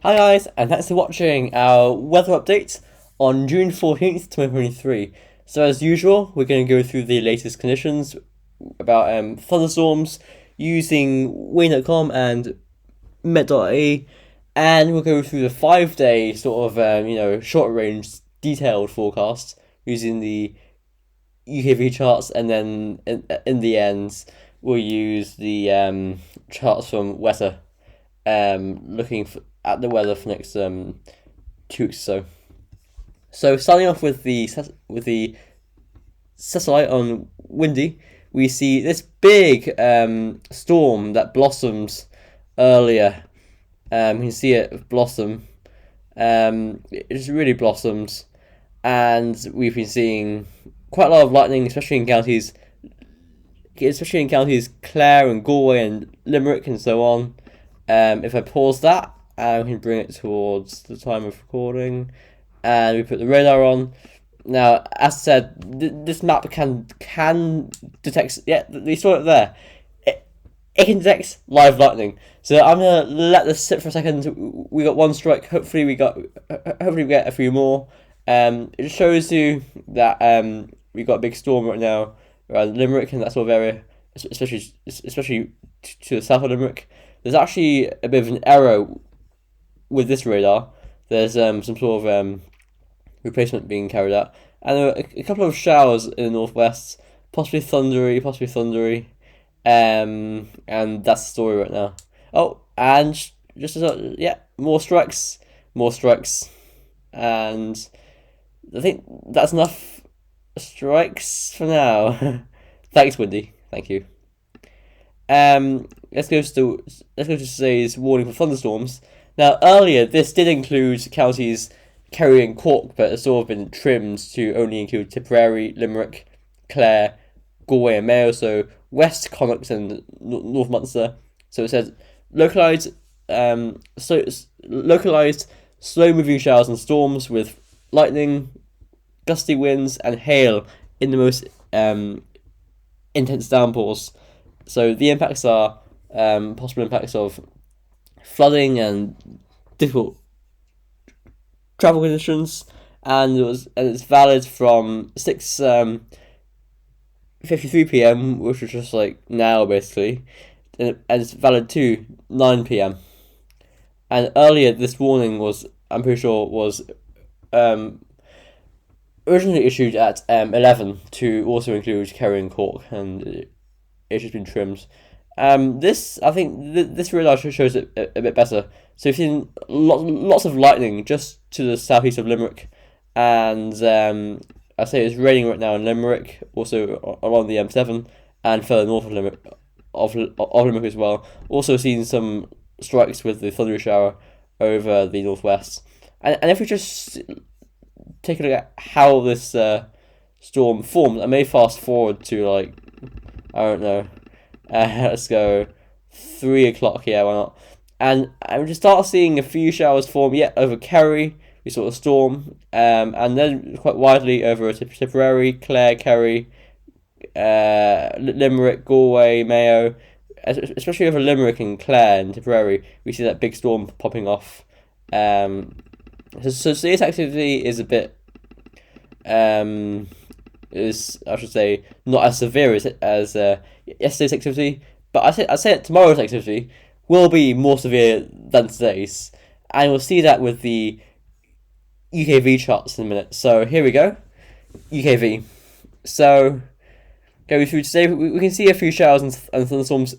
Hi guys, and thanks for watching our weather update on June 14th, 2023. So as usual, we're going to go through the latest conditions about thunderstorms using wind.com and met.ie, and we'll go through the 5-day sort of short range detailed forecast using the UKV charts, and then in the end we'll use the charts from weather looking at the weather for next 2 weeks or so. So starting off with the satellite on windy, we see this big storm that blossomed earlier. You can see it blossom. It just really blossomed, and we've been seeing quite a lot of lightning, especially in counties Clare and Galway and Limerick and so on. If I pause that, we can bring it towards the time of recording, and we put the radar on. Now, as I said, this map can detect. Yeah, you saw it there. It can detect live lightning. So I'm gonna let this sit for a second. We got one strike. Hopefully we get a few more. It shows you that we got a big storm right now around Limerick and that sort of area, especially to the south of Limerick. There's actually a bit of an error with this radar. There's some sort of replacement being carried out, and there are a couple of showers in the northwest, possibly thundery, and that's the story right now. Oh, and just as more strikes, and I think that's enough strikes for now. Thanks, Wendy. Thank you. Let's go to today's warning for thunderstorms. Now, earlier this did include counties Kerry and Cork, but it's sort of been trimmed to only include Tipperary, Limerick, Clare, Galway, and Mayo. So West Connacht and North Munster. So it says localized slow-moving showers and storms with lightning, gusty winds, and hail in the most intense downpours. So the impacts are possible impacts of flooding and difficult travel conditions, and it's valid from 6:53 p.m., which was just like now basically, and it's valid to 9 p.m. And earlier this warning was, I'm pretty sure, was originally issued at 11 to also include Kerry and Cork, and it's just been trimmed. I think this radar shows it a bit better. So we've seen lots of lightning just to the southeast of Limerick, and I say it's raining right now in Limerick, also along the M7, and further north of Limerick, of Limerick as well. Also seen some strikes with the thundery shower over the northwest. And if we just take a look at how this storm formed, I may fast forward to I don't know. Let's go 3 o'clock. Yeah, why not? And we just start seeing a few showers form. Over Kerry, we saw a storm, and then quite widely over Tipperary, Clare, Kerry, Limerick, Galway, Mayo, especially over Limerick and Clare and Tipperary. We see that big storm popping off. So this activity is a bit is, I should say, not as severe as yesterday's activity, but I say that tomorrow's activity will be more severe than today's, and we'll see that with the UKV charts in a minute. So here we go, UKV. So going through today, we can see a few showers and thunderstorms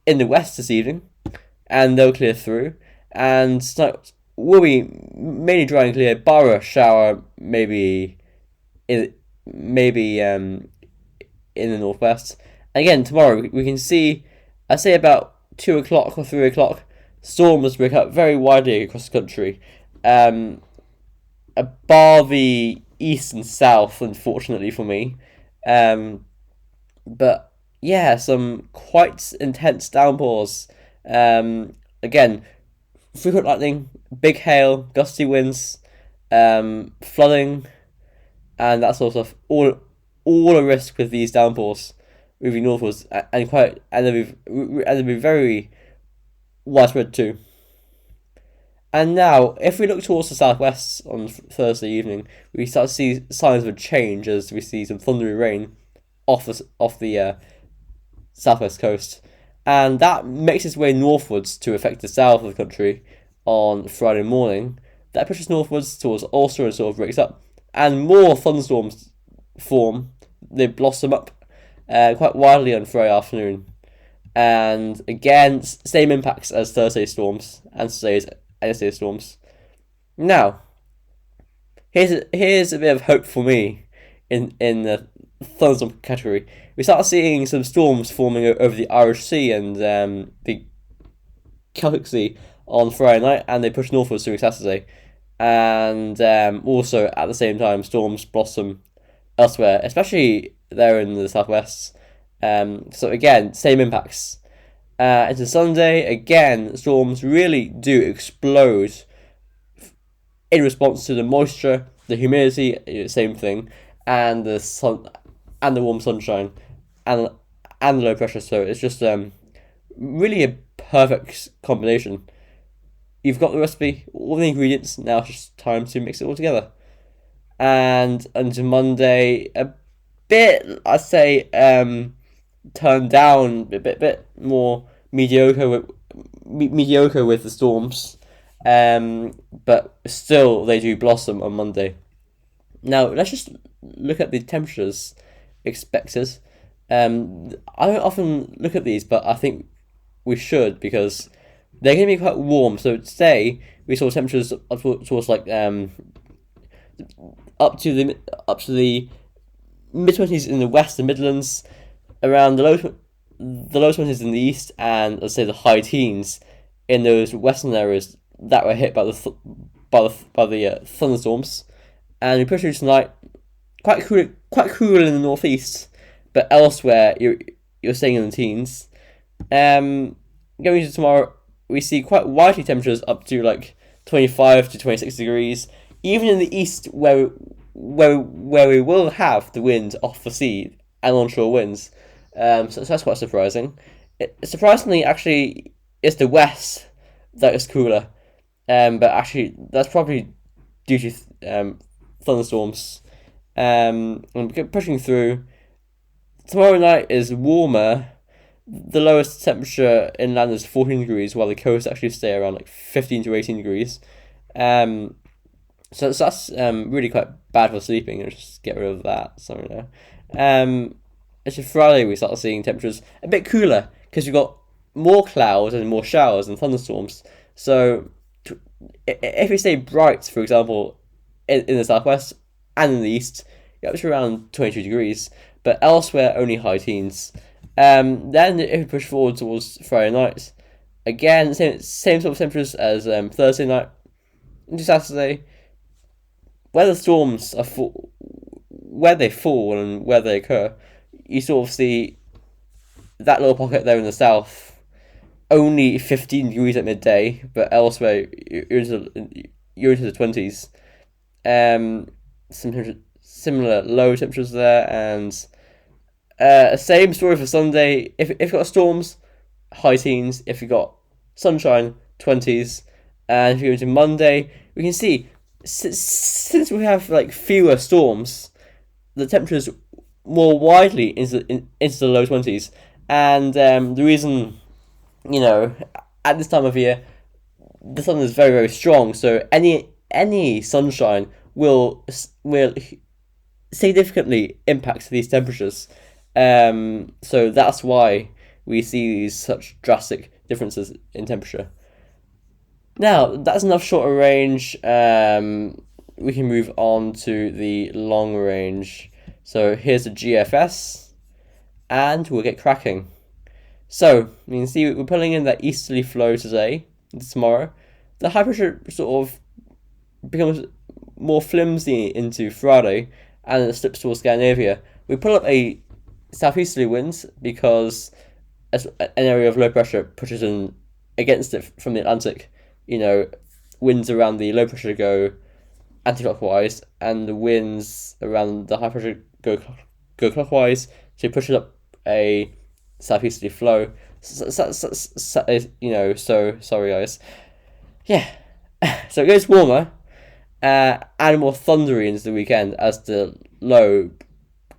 in the west this evening, and they'll clear through, and will be mainly dry and clear, bar a shower maybe in the northwest. And again, tomorrow we can see, I say about 2 o'clock or 3 o'clock, storms break up very widely across the country. Bar the east and south, unfortunately for me. But yeah, some quite intense downpours. Again, frequent lightning, big hail, gusty winds, flooding, and that sort of stuff. All a risk with these downpours moving northwards, and they'll be very widespread too. And now, if we look towards the southwest on Thursday evening, we start to see signs of a change as we see some thundery rain off the southwest coast, and that makes its way northwards to affect the south of the country on Friday morning. That pushes northwards towards Ulster and sort of breaks up, and more thunderstorms form. They blossom up quite widely on Friday afternoon, and again, same impacts as Thursday storms and Wednesday storms. Now, here's a bit of hope for me in the thunderstorm category. We start seeing some storms forming over the Irish Sea and the Celtic Sea on Friday night, and they push northwards through Saturday. And also at the same time, storms blossom elsewhere, especially there in the southwest. So again, same impacts. Into Sunday, again, storms really do explode in response to the moisture, the humidity, same thing, and the sun, and the warm sunshine, and the low pressure. So it's just really a perfect combination. You've got the recipe, all the ingredients. Now it's just time to mix it all together. And into Monday, a bit, I'd say, turned down, a bit more mediocre with the storms, but still they do blossom on Monday. Now let's just look at the temperatures expected. I don't often look at these, but I think we should because they're going to be quite warm. So today we saw temperatures up towards like up to the mid-20s in the west and Midlands, around the low 20s in the east, and let's say the high teens in those western areas that were hit by the thunderstorms. And we push through tonight, quite cool in the northeast, but elsewhere you're staying in the teens. Going into tomorrow, we see quite widely temperatures up to like 25 to 26 degrees, even in the east where we will have the wind off the sea and onshore winds. So that's quite surprising. Surprisingly, actually, it's the west that is cooler, but actually that's probably due to thunderstorms. And pushing through. Tomorrow night is warmer. The lowest temperature inland is 14 degrees, while the coast actually stay around like 15 to 18 degrees. So that's really quite bad for sleeping. And just get rid of that. Sorry now. Actually, Friday we start seeing temperatures a bit cooler because you've got more clouds and more showers and thunderstorms. So if we stay bright, for example, in the southwest and in the east, you're up to around 22 degrees, but elsewhere only high teens. Then if we push forward towards Friday night, again same sort of temperatures as Thursday night into Saturday. Where the storms are where they fall and where they occur, you sort of see that little pocket there in the south, only 15 degrees at midday, but elsewhere you're into the 20s. Some similar low temperatures there, and same story for Sunday. If you've got storms, high teens. If you've got sunshine, 20s. And if you go into Monday, we can see since we have like fewer storms, the temperatures more widely into the low 20s. And the reason, at this time of year, the sun is very, very strong. So any sunshine will significantly impact these temperatures. So that's why we see these such drastic differences in temperature. Now, that's enough shorter range. We can move on to the long range. So here's the GFS, and we'll get cracking. So, you can see we're pulling in that easterly flow today, tomorrow. The high pressure sort of becomes more flimsy into Friday, and it slips towards Scandinavia. We pull up a southeasterly wind because as an area of low pressure pushes in against it from the Atlantic. Winds around the low pressure go anti-clockwise, and the winds around the high pressure go clockwise, so it pushes up a southeasterly flow. So sorry guys. Yeah. So it gets warmer and more thundery into the weekend as the low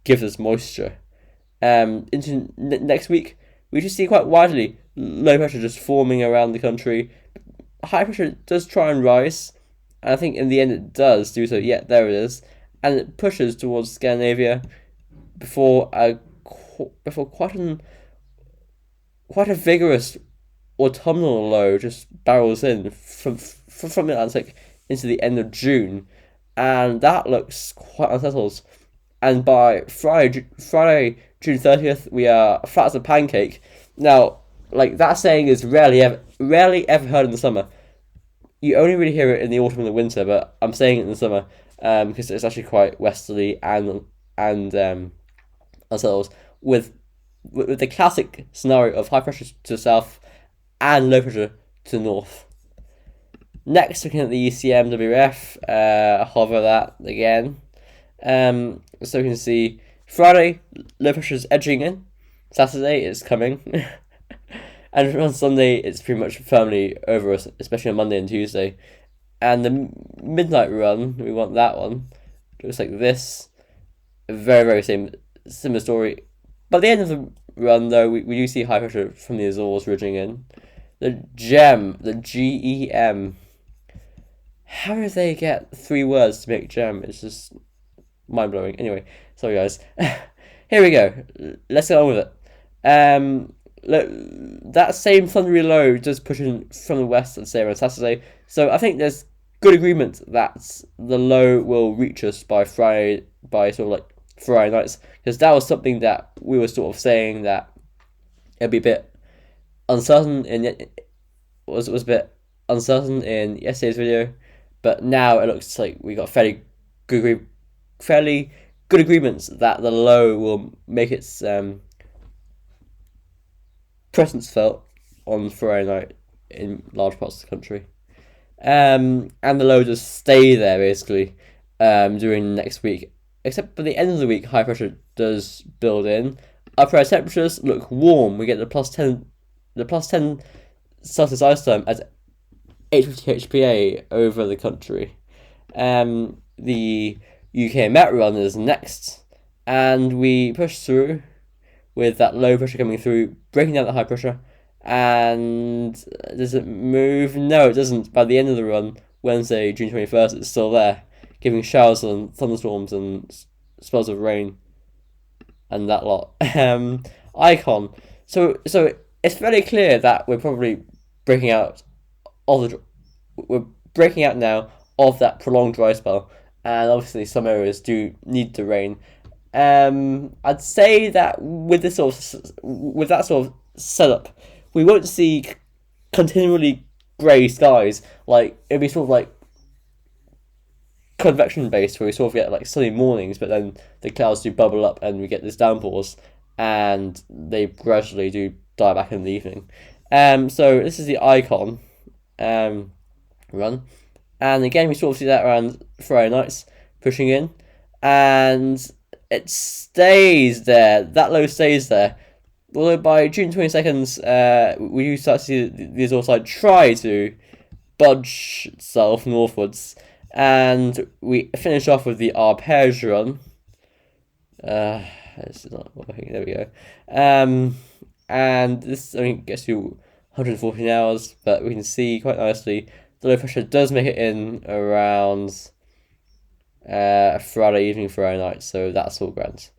gives us moisture. Into next week, we just see quite widely low pressure just forming around the country. High pressure does try and rise, and I think in the end it does do so. Yeah, there it is, and it pushes towards Scandinavia before quite a vigorous autumnal low just barrels in from the Atlantic into the end of June, and that looks quite unsettled. And by Friday, June 30th, we are flat as a pancake. Now, like, that saying is rarely ever heard in the summer. You only really hear it in the autumn and the winter, but I'm saying it in the summer because it's actually quite westerly and unsettled with the classic scenario of high pressure to the south and low pressure to the north. Next, looking at the ECMWF, hover that again. So we can see Friday, low pressure is edging in. Saturday, it's coming. And on Sunday, it's pretty much firmly over us, especially on Monday and Tuesday. And the midnight run, we want that one. Looks like this. Very, very similar story. By the end of the run, though, we do see high pressure from the Azores ridging in. The GEM, the GEM. How do they get 3 words to make GEM? It's just mind-blowing. Anyway, sorry guys. Here we go. Let's get on with it. That same thundery low does push in from the west, let's say, on Saturday. So I think there's good agreement that the low will reach us by Friday nights, because that was something that we were sort of saying that it'd be a bit uncertain was a bit uncertain in yesterday's video, but now it looks like we got fairly good agreements that the low will make its presence felt on Friday night in large parts of the country. And the low does stay there basically during next week. Except by the end of the week, high pressure does build in. Upper air temperatures look warm. We get the plus 10 Celsius ice time at 850 HPA over the country. The UK Met run is next, and we push through with that low pressure coming through, breaking down the high pressure. And does it move? No, it doesn't. By the end of the run, Wednesday, June 21st, it's still there, giving showers and thunderstorms and spells of rain and that lot. Icon. So it's very clear that we're probably breaking out now of that prolonged dry spell, and obviously some areas do need the rain. I'd say that with that sort of setup, we won't see continually grey skies. Like, it'll be sort of like convection based, where we sort of get like sunny mornings, but then the clouds do bubble up and we get these downpours, and they gradually do die back in the evening. So this is the Icon run, and again we sort of see that around Friday nights pushing in, and it stays there. That low stays there. Although by June 22nd, we do start to see the Azores side try to budge itself northwards, and we finish off with the arpege run. This is not working. There we go. And this gets you 114 hours, but we can see quite nicely the low pressure does make it in around Friday evening, Friday night. So that's all grand.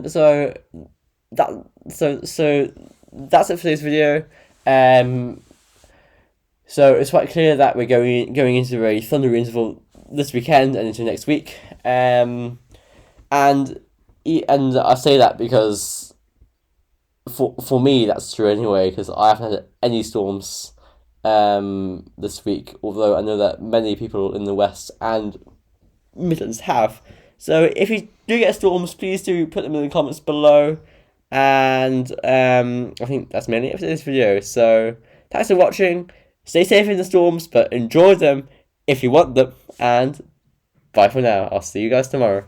So that's it for this video. So it's quite clear that we're going into a thundery interval this weekend and into next week. And I say that because for me that's true anyway, because I haven't had any storms this week, although I know that many people in the West and Midlands have. So if you do get storms, please do put them in the comments below. And I think that's mainly it for this video. So thanks for watching. Stay safe in the storms, but enjoy them if you want them. And bye for now. I'll see you guys tomorrow.